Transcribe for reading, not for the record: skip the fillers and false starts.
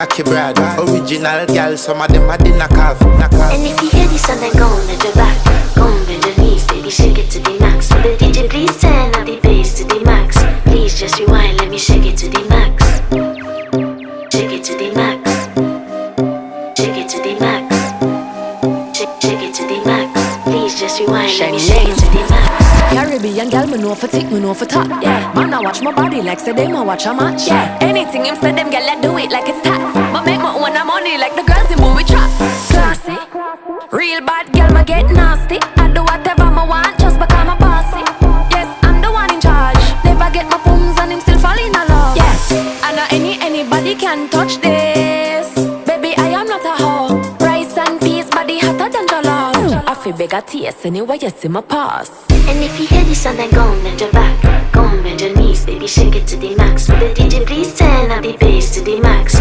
Aki Brad, original gal, some of them are the knockoff. And if you hear this song, then go on bend your back, go on bend your knees, baby, shake it to the max. Will the DJ please turn up the bass to the max? Please just rewind, let me shake it to the max. Shake it to the max. Shake it to the max. Shake it to the max. Please just rewind, let me shake it to the max. Caribbean gal, me know for tick, me know for top. Yeah, man, I watch my body like say them I watch a match. Yeah, anything him say them gal, I do it like it's tax. But make my own money like the girls in movie trap. Classy, real bad gal, me get nasty. I do whatever I want just because I'm bossy. Yes, I'm the one in charge. Never get my pums and him still fall in love. Yes, I know anybody can touch this. Baby, I am not a hoe. Rice and peas, body hotter than jollof. I feel beg a taste anyway, you see my pass. And if you hear this song, then go on bend your back, go on bend your knees, baby, shake it to the max. Will the DJ please turn up the bass to the max?